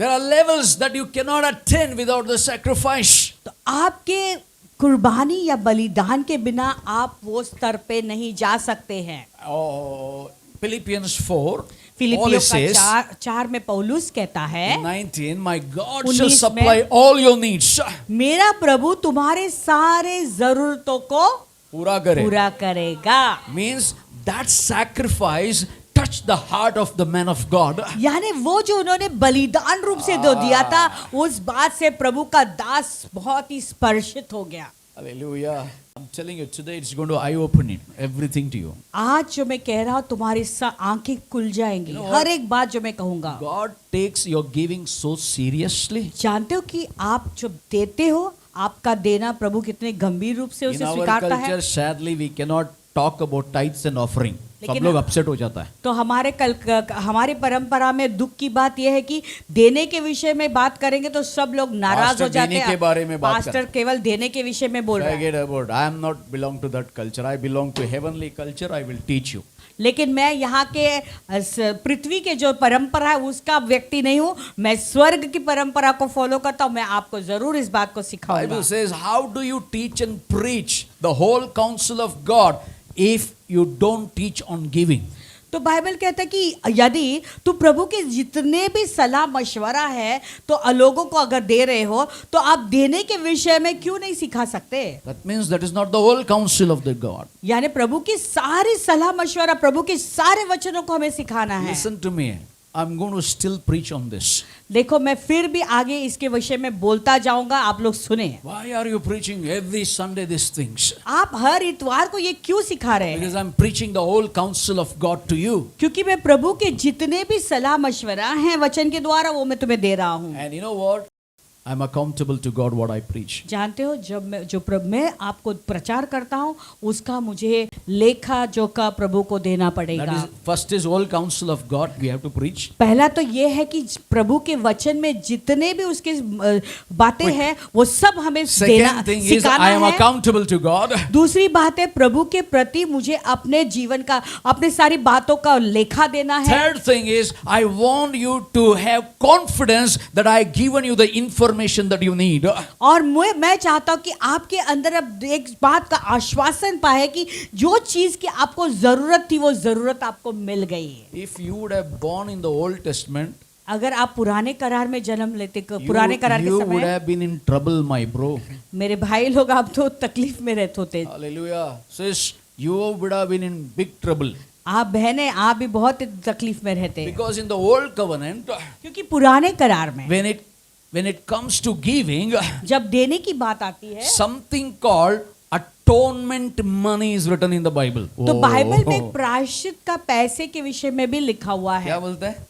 There are levels that you cannot attain without the sacrifice. तो आपके कुर्बानी या बलिदान के बिना आप वो स्तर पे नहीं जा सकते हैं। Oh, Philippians 4. फिलिपियों Paul says, का 4 में पौलुस कहता है, 19, my God 19 shall में, supply all your needs. मेरा प्रभु तुम्हारे सारे जरूरतों को पूरा करेगा। Means that sacrifice touched the heart of the man of God. यानी वो जो उन्होंने बलिदान रूप से दो दिया था, उस बात से प्रभु का दास बहुत ही स्पर्शित हो गया। Hallelujah. I'm telling you today it's going to eye opening everything to you. आज जो मैं कह रहा हूँ तुम्हारी आंखें खुल जाएंगी। हर एक बात जो मैं कहूँगा। God takes your giving so seriously. जानते हो कि आप जो देते हो, आपका देना प्रभु कितने गंभीर रूप से उसे स्वीकारता है। In our culture, sadly, we cannot talk about tithes and offering. सब लोग अपसेट हो जाता है। तो हमारी परंपरा में दुख की बात यह है कि देने के विषय में बात करेंगे तो सब लोग नाराज हो जाते हैं। के बारे में बात पास्टर केवल देने के विषय में बोल रहा है। I am not belong to that culture. I belong to heavenly culture. I will teach you. लेकिन मैं यहाँ के पृथ्वी के जो परंपरा है उसका व्यक्ति नहीं हूँ, मैं स्वर्ग की परंपरा को फॉलो करता हूँ। मैं आपको जरूर इस बात को सिखाऊंगा। Bible says, how do you teach and preach the whole counsel of God if you don't teach on giving? तो बाइबल कहता है कि यदि तू प्रभु के जितने भी सलाह मशवरा है तो लोगों को अगर दे रहे हो तो आप देने के विषय में क्यों नहीं सिखा सकते? That means that is not the whole counsel of the God. यानी प्रभु की सारी सलाह मशवरा, प्रभु के सारे वचनों को हमें सिखाना है। Listen to me. I'm going to still preach on this. देखो मैं फिर भी आगे इसके विषय में बोलता जाऊंगा, आप लोग सुने। Why are you preaching every Sunday these things? आप हर इतवार को ये क्यों सिखा रहे हैं? Because I'm preaching the whole counsel of God to you. क्योंकि मैं प्रभु के जितने भी सलाह मशवरा हैं वचन के द्वारा वो मैं तुम्हें दे रहा हूँ। And you know what? I'm accountable to God what I preach. जानते हो जब मैं आपको प्रचार करता हूँ उसका मुझे लेखा जोखा प्रभु को देना पड़ेगा। First is all counsel of God we have to preach. पहला तो ये है कि प्रभु के वचन में जितने भी उसके बातें हैं वो सब हमें देना सिखाना है। I am accountable to God. दूसरी बात है प्रभु के प्रति मुझे अपने जीवन का, अपने सारी बातों का लेखा देना है। Third thing is I want you to have confidence that I given you the information that you need. और मैं चाहता हूँ कि आपके अंदर अब एक बात का आश्वासन पाए कि जो चीज की आपको जरूरत थी वो जरूरत आपको मिल गई है। If you would have born in the Old Testament, अगर आप पुराने करार में जन्म लेते, पुराने करार के you समय, would have been in trouble, my bro. मेरे भाई लोग आप तो तकलीफ में रहते होते। Hallelujah. Sis, you would have been in big trouble. आप बहनें आप भी बहुत तकलीफ में रहते हैं। Because in the Old Covenant, क्योंकि पुराने करार में when it comes to giving, जब देने की बात आती है, something called atonement money is written in the Bible. तो बाइबल में प्रायश्चित का पैसे के विषय में भी लिखा हुआ है। क्या बोलते हैं?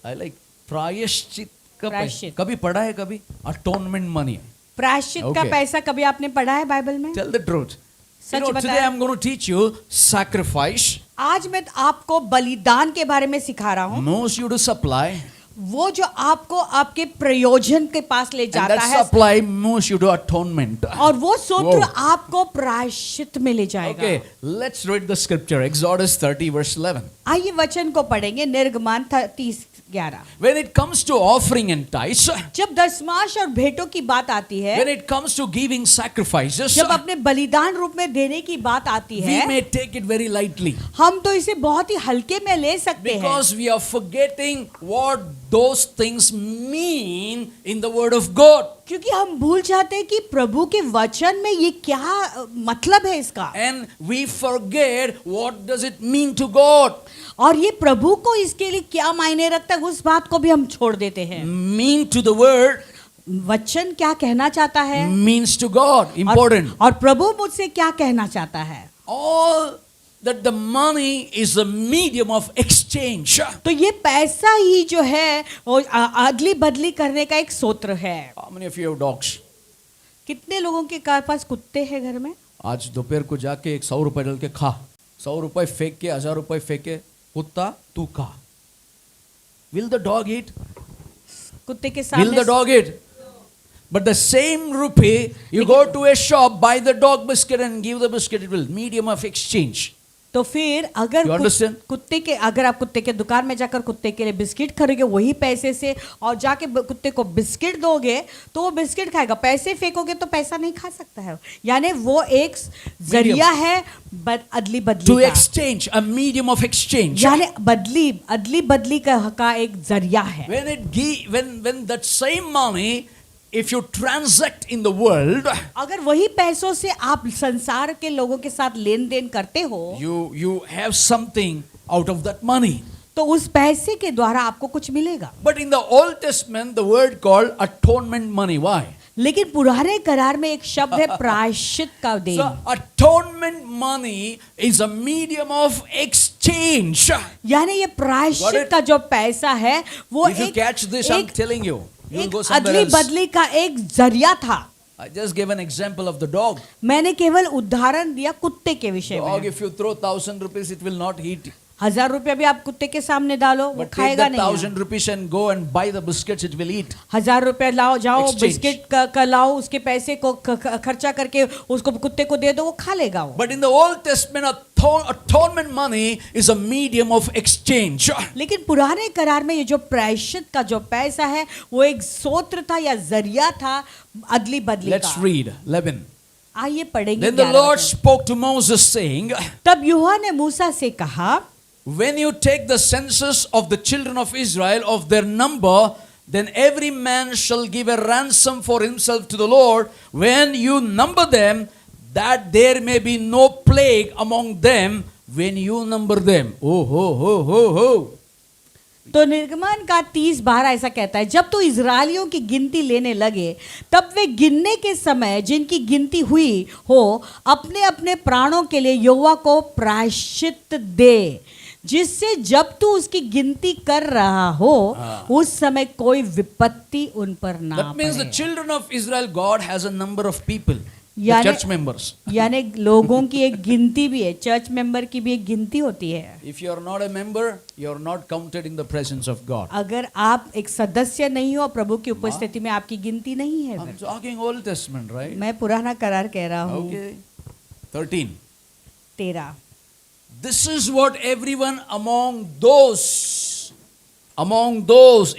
I like प्रायश्चित का पैसा। प्रायश्चित। कभी पढ़ा है कभी? atonement money. प्रायश्चित का पैसा कभी आपने पढ़ा है बाइबल में? Tell the truth. सच बताएं। Today I'm going to teach you sacrifice. आज मैं आपको बलिदान के बारे में सिखा रहा हूँ। Knows you to supply. वो जो आपको आपके प्रयोजन के पास ले जाता And that है, supply moves you to atonement. और वो सूत्र आपको प्रायश्चित में ले जाएगा। Okay, let's read the scripture. Exodus 30 verse 11. आइए वचन को पढ़ेंगे, निर्गमन 30:11। When it comes to offering and tithes, जब दशमांश और भेंटों की बात आती है, when it comes to giving sacrifices, जब अपने बलिदान रूप में देने की बात आती we है, may take it very lightly. हम तो इसे बहुत ही हल्के में ले सकते हैं, Because we are forgetting what those things mean in the word of God. क्योंकि हम भूल जाते हैं कि प्रभु के वचन में ये क्या मतलब है इसका, And we forget what does it mean to God. और ये प्रभु को इसके लिए क्या मायने रखता है उस बात को भी हम छोड़ देते हैं। Mean to the word वचन क्या कहना चाहता है, means to God. Important. और प्रभु मुझसे क्या कहना चाहता है। All that the money is a medium of exchange. तो ये पैसा ही जो है वो अदली बदली करने का एक सूत्र है। How many of you have dogs? कितने लोगों के पास कुत्ते हैं घर में? आज दोपहर को जाके 100 रुपए डाल के खा, 100 रुपए फेंक के 1000 रुपए फेंक के कुत्ता तू खा. Will the dog eat? कुत्ते के Will the सामने dog eat? But the same rupee, you go to a shop, buy the dog biscuit and give the biscuit, it will medium of exchange. तो फिर अगर You understand? कुत्ते के अगर आप कुत्ते के दुकान में जाकर कुत्ते के लिए बिस्किट खरीदोगे वही पैसे से और जाके कुत्ते को बिस्किट दोगे तो वो बिस्किट खाएगा, पैसे फेंकोगे तो पैसा नहीं खा सकता है। यानी वो एक जरिया है अदली To बदली का, exchange, a medium of exchange. यानी अदली बदली का एक जरिया है। When that same money, if you transact in the world, अगर वही पैसों से आप संसार के लोगों के साथ लेन देन करते हो you have something out of that money. तो उस पैसे के द्वारा आपको कुछ मिलेगा। But in the Old Testament, the word called atonement money. Why? लेकिन पुराने करार में एक शब्द है प्रायश्चित का then. So atonement money is a medium of exchange. यानी ये Got प्रायश्चित it? का जो पैसा है वो If you catch this, I'm telling you, you will एक go somewhere अदली else. बदली का एक जरिया था। I just gave an example of the dog. मैंने केवल उदाहरण दिया कुत्ते के विषय Dog, में। if you throw 1,000 rupees, it will not eat. 1000 रुपया भी आप कुत्ते के सामने डालो वो But take खाएगा that नहीं। 1,000 rupees and go and buy the biscuits, it will eat. 1000 रुपया लाओ जाओ Exchange. बिस्किट का लाओ उसके पैसे को खर्चा करके उसको कुत्ते को दे दो वो खा लेगा वो। But in the Old Testament, atonement money is a medium of exchange. लेकिन पुराने करार में ये जो प्रायश्चित का जो पैसा है वो एक सोत्र था या जरिया था अदली बदली Let's का। read 11. आइए पढ़ेंगे। Then the 11 Lord वचन। spoke to Moses, saying, तब यहोवा ने मूसा से कहा, When you take the census of the children of Israel of their number, then every man shall give a ransom for himself to the Lord. When you number them, that there may be no plague among them when you number them. Oh, ho, ho, ho, ho. तो निर्गमन का 30:12 ऐसा कहता है, जब तू इजरायलियों की गिनती लेने लगे तब वे गिनने के समय जिनकी गिनती हुई हो अपने अपने प्राणों के लिए यहोवा को प्रायश्चित दे, जिससे जब तू उसकी गिनती कर रहा हो उस समय कोई विपत्ति उन पर ना That means the पड़े। children of Israel, God has a number of people, the यानी- church members. यानी लोगों की एक गिनती भी है, चर्च मेंबर की भी एक गिनती होती है। If you are not a member, you are not counted in the presence of God. अगर आप एक सदस्य नहीं हो प्रभु की उपस्थिति में आपकी गिनती नहीं है। I'm talking Old Testament, right? मैं पुराना करार कह रहा हूँ। Okay. 13. 13 This is what everyone among those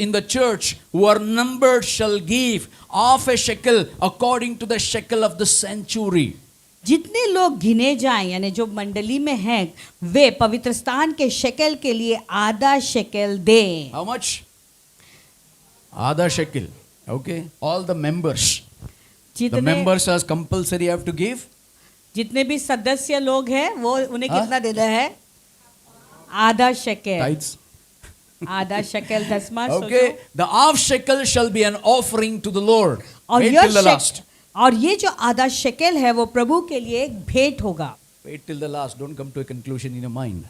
in the church who are numbered shall give half a shekel according to the shekel of the sanctuary. जितने लोग गिने जाएं यानी जो मंडली में हैं वे पवित्र स्थान के शेकेल के लिए आधा शेकेल दें। How much? Adha shekel. Okay. All the members. The जितने members are compulsory have to give. जितने भी सदस्य लोग हैं वो उन्हें हाँ? कितना देना है? आधा शेकेल। Tithes. आधा शेकेल दसवां। Okay. The half shekel shall be an offering to the Lord. और Wait यह till the last. और ये जो आधा शेकेल है वो प्रभु के लिए एक भेंट होगा। Wait till the last. Don't come to a conclusion in your mind.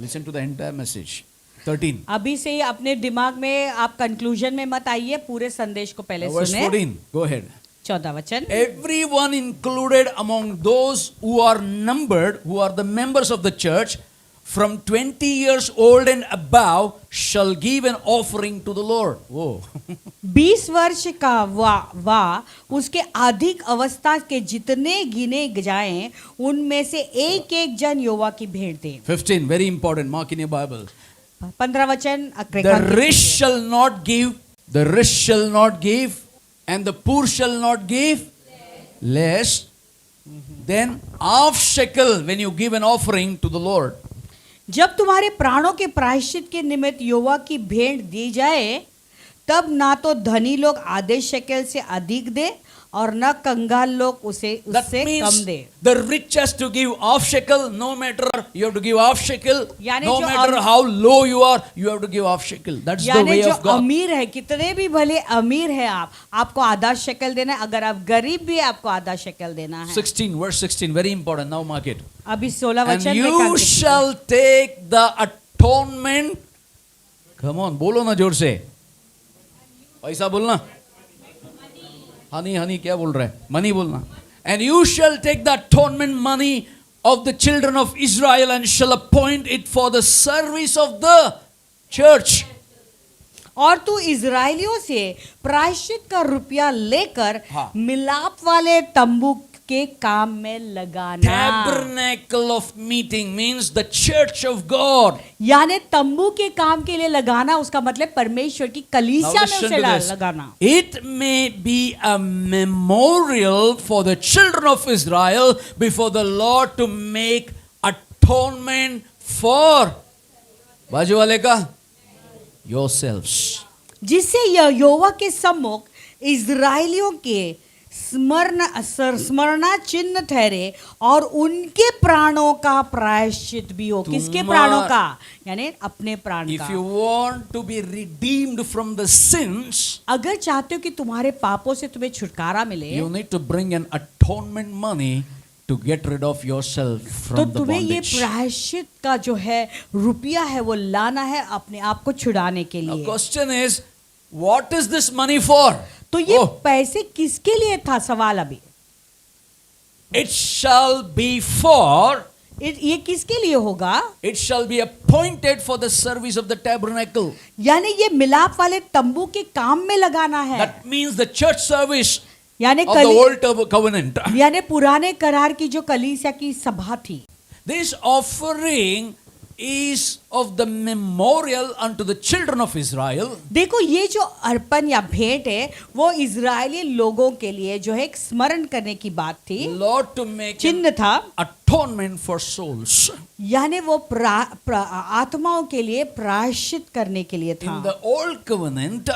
Listen to the entire message. 13. अभी से ही अपने दिमाग में आप कंक्लूजन में मत आइए, पूरे संदेश को पहले Verse सुने। 14. Go ahead. 14 वचन। Everyone included among those who are numbered, who are the members of the church, from 20 years old and above, shall give an offering to the Lord. Whoa. 20 वर्ष का वा उसके अधिक अवस्था के जितने गिने जाएं उनमें से एक एक जन यहोवा की भेंट दे। 15. Very important. Mark in your Bible. 15 वचन। The rich shall not give, the rich shall not give, and the poor shall not give less than half shekel when you give an offering to the Lord. जब तुम्हारे प्राणों के प्रायश्चित के निमित्त यहोवा की भेंट दी जाए तब ना तो धनी लोग आधे शेकेल से अधिक दे और न कंगाल लोग That उससे कम means they. the rich has to give half shekel, no matter you have to give half shekel, यानी no जो matter how low you are, you have to give half shekel. That's the यानी way जो of God. अमीर है, कितने भी भले अमीर है आपको आधा शेकेल देना है, अगर आप गरीब भी है आपको आधा शेकेल देना है। 16, verse 16, very important. Now mark it. अभी 16 And वचन में you काम shall take the atonement. Come on, बोलो ना जोर से। पैसा बोलना। हनी क्या बोल रहा है? मनी बोलना। And you shall take the atonement money of the children of Israel and shall appoint it for the service of the church. और तू इजरायलियों से प्रायश्चित का रुपया लेकर हाँ। मिलाप वाले तंबू के काम में लगाना। Tabernacle of meeting means the church of God. यानी तंबू के काम के लिए लगाना, उसका मतलब परमेश्वर की Now कलीसिया में listen उसे to this. लगाना। It may be a memorial for the children of Israel before the Lord to make atonement for बाजू वाले का yourselves. जिससे यहोवा के सम्मुख इजरायलियों के स्मरणा चिन्ह ठहरे और उनके प्राणों का प्रायश्चित भी हो। किसके प्राणों का? यानी अपने प्राण If का। you want to be redeemed from the sins, अगर चाहते हो कि तुम्हारे पापों से तुम्हें छुटकारा मिले, you need to bring an atonement money to get rid of yourself तो from the तुम्हें ये bondage. प्रायश्चित का जो है रुपया है वो लाना है अपने आप को छुड़ाने के Now लिए। question is, what is this money for? तो ये Oh, पैसे किसके लिए था? सवाल अभी it shall be for, ये किसके लिए होगा? it shall be appointed for the service of the tabernacle. यानी ये मिलाप वाले तंबू के काम में लगाना है। That means the church service यानी of the old covenant. यानी पुराने करार की जो कलीसिया की सभा थी। This offering is of the memorial unto the children of Israel. देखो ये जो अर्पण या भेंट है वो इजरायली लोगों के लिए जो है एक स्मरण करने की बात थी, Lord to make चिन्ह था। atonement for souls. यानी वो आत्माओं के लिए प्रायश्चित करने के लिए In था। the old covenant,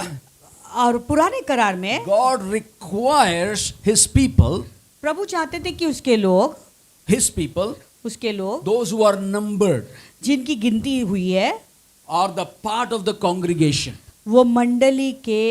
और पुराने करार में God requires his people, प्रभु चाहते थे कि उसके लोग those who are numbered, जिनकी गिनती हुई है are the part of the congregation. वो मंडली के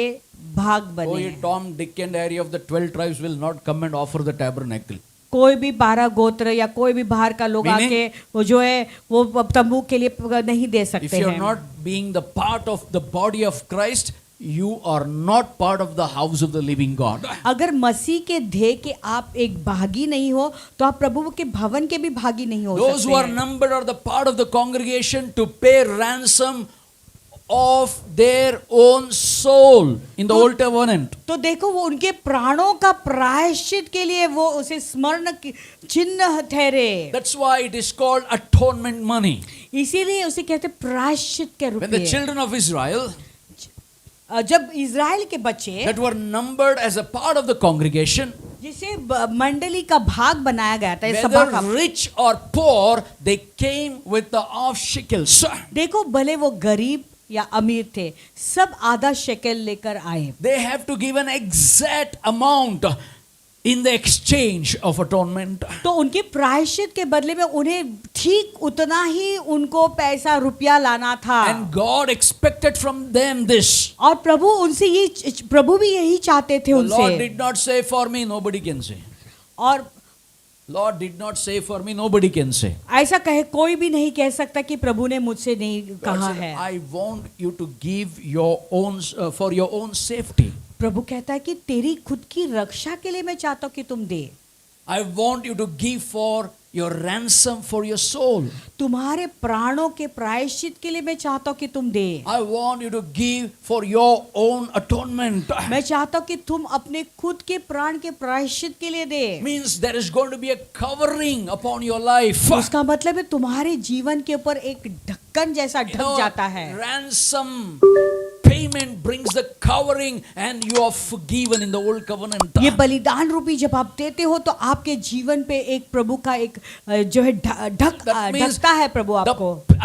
भाग Oh, बने। ye Tom, Dick and Harry of the 12 tribes will not come and offer the tabernacle. कोई भी 12 गोत्र या कोई भी बाहर का लोग Meaning? आके वो जो है वो तंबू के लिए नहीं दे If सकते you are हैं। not being the part of the body of Christ, you are not part of the house of the living God. अगर मसीह के देह के आप एक भागी नहीं हो तो आप प्रभु के भवन के भी भागी नहीं हो Those who are सकते हैं। numbered are the part of the congregation to pay ransom of their own soul in the old covenant. तो देखो वो उनके प्राणों का प्रायश्चित के लिए वो उसे स्मरण चिन्ह ठहरे। That's why it is called atonement money. इसीलिए उसे कहते प्रायश्चित के When the रुपये। children of Israel जब इजराइल के बच्चे that were numbered as a part of the congregation, जिसे मंडली का भाग बनाया गया था, इस सभा का, whether rich or poor, they came with the half shekels. देखो भले वो गरीब या अमीर थे, सब आधा शेकेल लेकर आए। They have to give an exact amount in the exchange of atonement. तो उनके प्रायश्चित के बदले में उन्हें ठीक उतना ही उनको पैसा रुपया लाना था। And God expected from them this. और प्रभु भी यही चाहते थे The Lord उनसे। did not say for me, nobody can say. और Lord did not say for me, nobody can say. ऐसा कहे कोई भी नहीं कह सकता कि प्रभु ने मुझसे नहीं God कहा said, है। I want you to give your own for your own safety. प्रभु कहता है कि तेरी खुद की रक्षा के लिए मैं चाहता हूँ कि तुम दे। I want you to give for your ransom for your soul. तुम्हारे प्राणों के प्रायश्चित के लिए मैं चाहता हूँ कि तुम दे। I want you to give for your own atonement. मैं चाहता हूँ कि तुम अपने खुद के प्राण के प्रायश्चित के लिए दे। Means there is going to be a covering upon your life. उसका मतलब है तुम्हारे जीवन के ऊपर एक ढक्कन जैसा You ढक know, जाता है। ransom payment brings the covering and you are forgiven in the old covenant. ये बलिदान रूपी जब आप देते हो तो आपके जीवन पे एक प्रभु का एक जो है That means ढकता है प्रभु आपको। the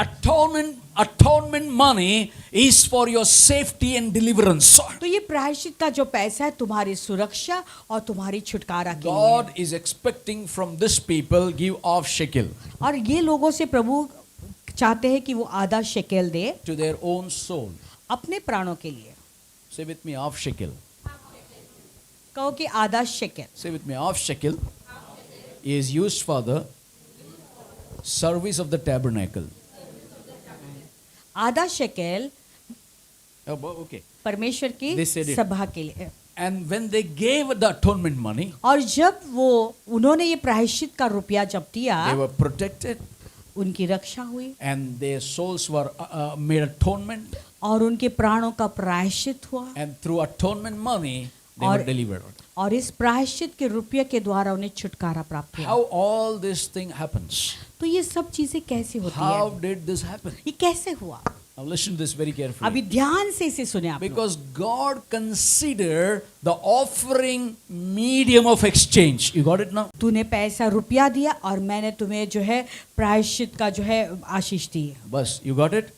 atonement money is for your safety and deliverance. तो ये प्रायश्चित का जो पैसा है तुम्हारी सुरक्षा और तुम्हारी छुटकारा के लिए। God is expecting from this people give half shekel और ये लोगों से प्रभु चाहते हैं कि वो आधा shekel they to their own soul. अपने प्राणों के लिए। Say with me, half shekel. कहो कि आधा shekel. Say with me, half shekel is used for the service of the tabernacle. आधा शेकेल Okay. परमेश्वर की They said it. सभा के लिए। And when they gave the atonement money, और जब वो उन्होंने ये प्रायश्चित का रुपया जब दिया, they were protected उनकी रक्षा हुई and their souls were made atonement. और उनके प्राणों का प्रायश्चित हुआ। And through atonement money, they were और delivered. और इस प्रायश्चित के रुपये के द्वारा उन्हें छुटकारा प्राप्त हुआ। How all this thing happens? तो ये सब चीजें कैसे होती How है? did this happen? ये कैसे हुआ? Now listen to this very carefully. अभी ध्यान से इसे सुने आप लोग। Because God considered the offering medium of exchange. You got it now? तूने पैसा रुपया दिया और मैंने तुम्हें जो है प्रायश्चित का जो है आशीष दी। Bus, you got it?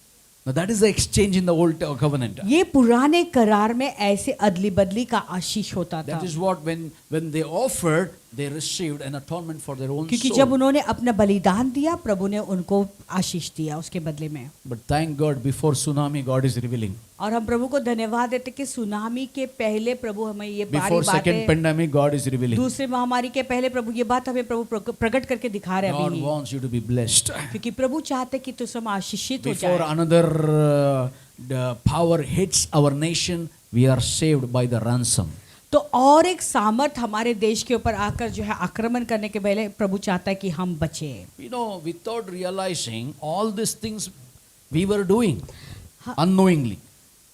Now that is the exchange in the old covenant. ये पुराने करार में ऐसे अदली बदली का आशीष होता था। That is what when they offered, they received an atonement for their own क्योंकि soul. जब उन्होंने अपना बलिदान दिया प्रभु ने उनको आशीष दिया उसके बदले में। But thank God, before tsunami, God is revealing. और हम प्रभु को धन्यवाद देते कि सुनामी के पहले प्रभु हमें ये बारी Before second बातें, pandemic, God is revealing. दूसरे महामारी के पहले प्रभु ये बात हमें प्रभु प्रकट करके दिखा रहे हैं God अभी ही। wants you to be blessed. क्योंकि प्रभु चाहते कि तुम आशीषित हो Before जाए। another the power hits our nation, we are saved by the ransom. तो और एक सामर्थ हमारे देश के ऊपर आकर जो है आक्रमण करने के पहले प्रभु चाहता है कि हम बचे। You know, without realizing all these things we were doing unknowingly.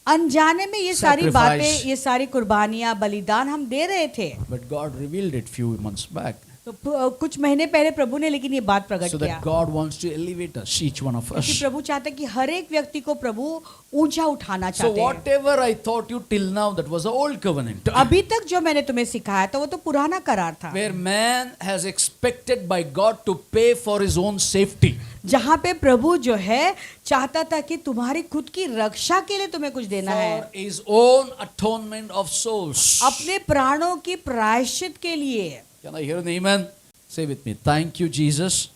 अनजाने में ये सारी Sacrifice. बातें, ये सारी कुर्बानियां, बलिदान हम दे रहे थे। But God revealed it few months back. तो कुछ महीने पहले प्रभु ने लेकिन ये बात प्रकट So किया that God wants to elevate us, each one of कि us. प्रभु चाहते हैं कि हर एक व्यक्ति को प्रभु ऊंचा उठाना So चाहते हैं। whatever I taught you till now, that was the old covenant. अभी तक जो मैंने तुम्हें सिखाया था वो तो पुराना करार था, Where man has expected by God to pay for his own safety. जहाँ पे प्रभु जो है चाहता था कि तुम्हारी खुद की रक्षा के लिए तुम्हें कुछ देना है, For his own atonement of souls. अपने प्राणों की प्रायश्चित के लिए। Can I hear an amen? Say with me. Thank you, Jesus.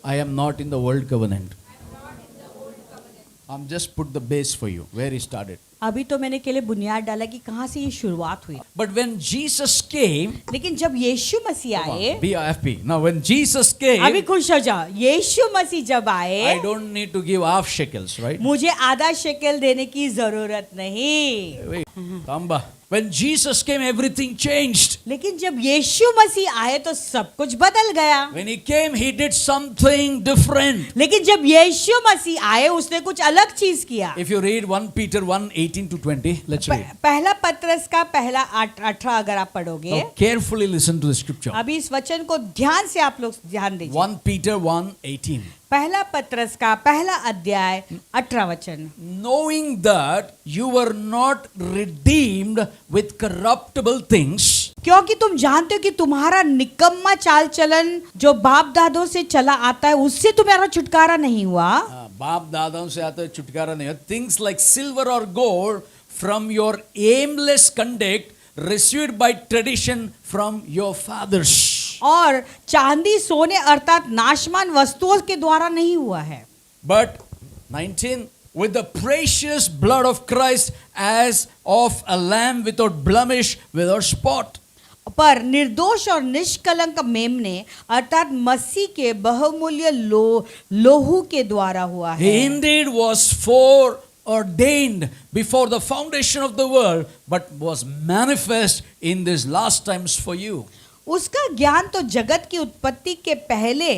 I am not in the old covenant. I'm just put the base for you, where he started. अभी तो मैंने के लिए बुनियाद डाला कि कहाँ से ये शुरुआत हुई, But when Jesus came, लेकिन जब यीशु मसीह आए, BRFP. Now, when Jesus came, अभी खुश हो जाओ, यीशु मसीह जब आए, I don't need to give half shekels, right? मुझे आधा शेकेल देने की जरूरत नहीं। Wait, Tamba. When Jesus came, everything changed. लेकिन जब यीशु मसीह आए तो सब कुछ बदल गया। When he came, he did something different. लेकिन जब यीशु मसीह आए उसने कुछ अलग चीज किया। If you read 1 Peter 1:18 to 20, let's read. पहला पत्रस का पहला 18 अगर आप पढ़ोगे, Now, carefully listen to the scripture. अभी इस वचन को ध्यान से आप लोग ध्यान दीजिए। 1 Peter 1:18. पहला पत्रस का पहला अध्याय 18 वचन। Knowing that you were not redeemed with corruptible things, क्योंकि तुम जानते हो कि तुम्हारा निकम्मा चाल चलन जो बाप दादों से चला आता है उससे तुम्हारा छुटकारा नहीं हुआ, बाप दादाओं से आता है छुटकारा नहीं है, things like silver or gold from your aimless conduct received by tradition from your fathers. और चांदी सोने अर्थात नाशमान वस्तुओं के द्वारा नहीं हुआ है, But 19, with the precious blood of Christ as of a lamb without blemish, without spot. पर निर्दोष और निष्कलंक मेमने अर्थात मसीह के बहुमूल्य लोहू के द्वारा हुआ है। He indeed was foreordained before the foundation of the world, but was manifest in these last times for you. उसका ज्ञान तो जगत की उत्पत्ति के पहले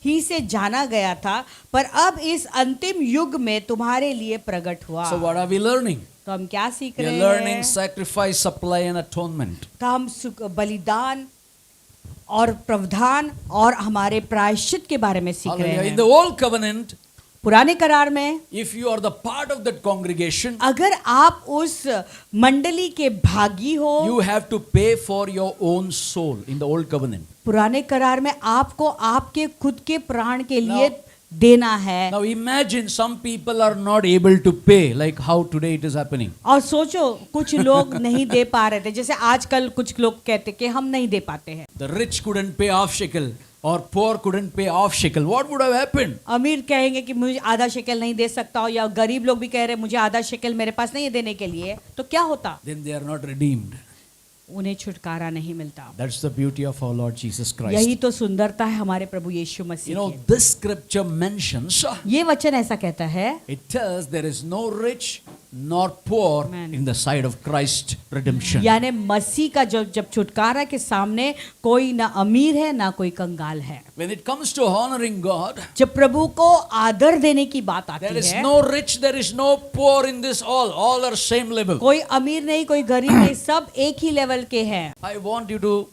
ही से जाना गया था, पर अब इस अंतिम युग में तुम्हारे लिए प्रकट हुआ। So what are we learning? तो हम क्या सीख We रहे are हैं? learning sacrifice, supply and atonement. तो हम बलिदान और प्रावधान और हमारे प्रायश्चित के बारे में सीख रहे Hallelujah. In हैं। the old covenant, पुराने करार में if you are the part of that congregation, अगर आप उस मंडली के भागी हो, you have to pay for your own soul in the old covenant. पुराने करार में आपको आपके खुद के प्राण के लिए Now- देना है। Now imagine some people are not able to pay, like how today it is happening. और सोचो कुछ लोग नहीं दे पा रहे थे, जैसे आजकल कुछ लोग कहते कि हम नहीं दे पाते हैं। The rich couldn't pay half shekel or poor couldn't pay half shekel. What would have happened? अमीर कहेंगे कि मुझे आधा शेकेल नहीं दे सकता हो, या गरीब लोग भी कह रहे हैं मुझे आधा शेकेल मेरे पास नहीं है देने के लिए, तो क्या होता? Then they are not redeemed. उन्हें छुटकारा नहीं मिलता। That's the beauty of our Lord Jesus Christ. यही तो सुंदरता है हमारे प्रभु यीशु You मसीह know, की। this scripture mentions, ये वचन ऐसा कहता है, it tells there is no rich nor poor Amen. in the sight of Christ redemption. यानी मसीह का जब छुटकारा के सामने कोई ना अमीर है ना कोई कंगाल है। When it comes to honoring God, जब प्रभु को आदर देने की बात there आती is है, no rich, there is no poor in this all are same level. कोई अमीर नहीं कोई गरीब नहीं, सब एक ही लेवल के हैं। I want you to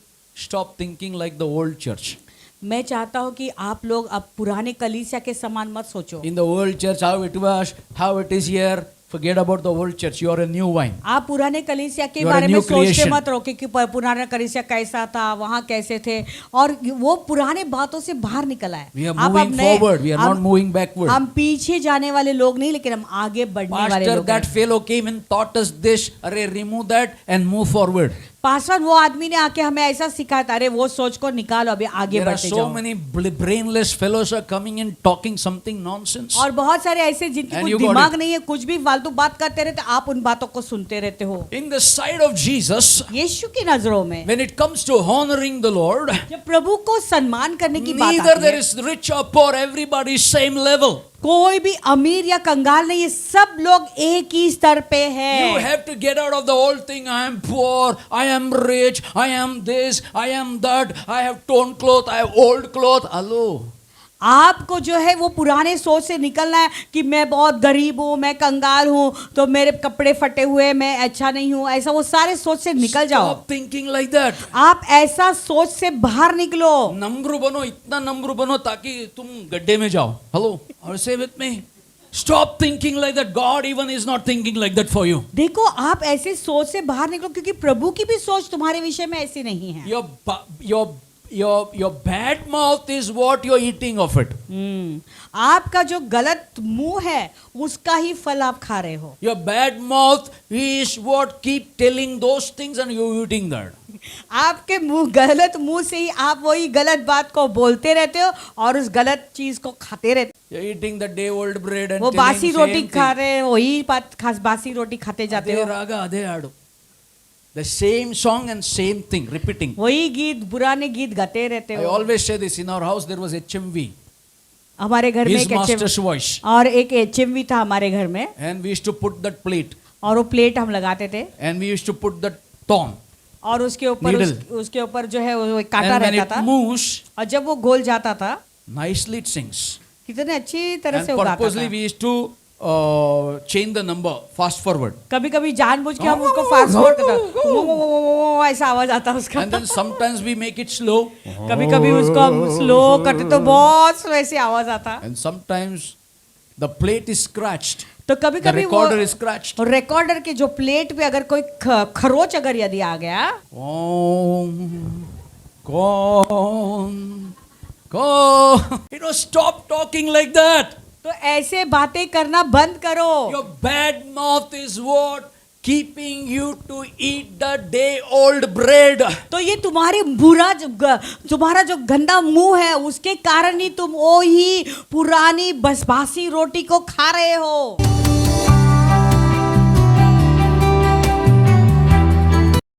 stop thinking like the old church. मैं चाहता हूँ कि आप लोग अब पुराने कलीसिया के समान मत सोचो। In the old church, how it was, how it is here, forget about the old church. You are a new wine. आप पुराने कलीसिया के You are a बारे में new सोचते creation. मत रहो कि पुराना कलीसिया कैसा था, वहाँ कैसे थे, और वो पुराने बातों से बाहर निकला है। We are आप moving अब नए- forward. We are हम- not moving backward. हम पीछे जाने वाले लोग नहीं, लेकिन हम आगे बढ़ने वाले Pastor, लोग that हैं। fellow came and taught us this. Array, remove that and move forward. Paswan वो आदमी ने आके हमें ऐसा सिखाया था, अरे वो सोच को निकालो, अभी आगे There are बढ़ते so जाओ। many brainless fellows are coming and talking something nonsense. और बहुत सारे ऐसे जिनकी And कुछ you got दिमाग it. नहीं है, कुछ भी फालतू बात करते रहते, आप उन बातों को सुनते रहते हो। In the sight of Jesus, यीशु की नजरों में when it comes to honoring the Lord, जब प्रभु को सम्मान करने की बात neither आती there है, is rich or poor, everybody is same level. कोई भी अमीर या कंगाल नहीं है, सब लोग एक ही स्तर पे You हैं। have to get out of the old thing. I am poor, I am rich, I am this, I am that, I have torn cloth, I have old cloth. Hello. आपको जो है वो पुराने सोच से निकलना है कि मैं बहुत गरीब हूँ, मैं कंगाल हूँ, तो मेरे कपड़े फटे हुए, मैं अच्छा नहीं हूँ, ऐसा वो सारे सोच से निकल जाओ। Stop thinking like that. आप ऐसा सोच से बाहर निकलो। नम्र बनो, इतना नम्र बनो ताकि तुम गड्ढे में जाओ. Hello. Or say with me. Stop thinking like that. God even is not thinking like that for you. देखो आप ऐसे सोच से बाहर निकलो, क्योंकि प्रभु की भी सोच तुम्हारे विषय में ऐसी नहीं है। Your bad mouth is what you're eating of it. आपका जो गलत मुंह है उसका ही फल आप खा रहे हो। Your bad mouth is what keep telling those things and you're eating that. आपके मुंह गलत मुंह से ही आप वही गलत बात को बोलते रहते हो और उस गलत चीज को खाते रहते You're eating the day old bread and हो। वो telling बासी same रोटी thing. खा रहे हैं, वही बात खास बासी रोटी खाते जाते Ade हो। raga, ade adu. The same song and same thing repeating. वही गीत पुराने गीत गाते रहते I हो। always say this, in our house there was HMV, हमारे घर में his एक master's voice, और एक HMV था हमारे घर में, and we used to put that plate और वो प्लेट हम लगाते थे and we used to put that thorn, और उसके ऊपर Needle. उसके ऊपर जो है वो एक कांटा and when रहता it था, moves, और जब वो गोल जाता था nicely it sings. कितने अच्छी तरह And से वो गाता purposely था। we used to change the number fast forward. कभी कभी जानबूझ के हम उसको फास्ट फॉरवर्ड करते, वो ऐसा आवाज आता उसका। And then sometimes we make it slow. कभी कभी उसको हम स्लो करते तो बहुत स्लो ऐसे आवाज आता। And sometimes the plate is scratched. तो कभी The कभी वो recorder is scratched. रिकॉर्डर के जो प्लेट पे अगर कोई खरोच अगर यदि आ गया, Stop talking like that. तो ऐसे बातें करना बंद करो। Your bad mouth is what keeping you to eat the day old bread. तो ये तुम्हारा जो गंदा मुंह है उसके कारण ही तुम वो ही पुरानी बसबासी रोटी को खा रहे हो।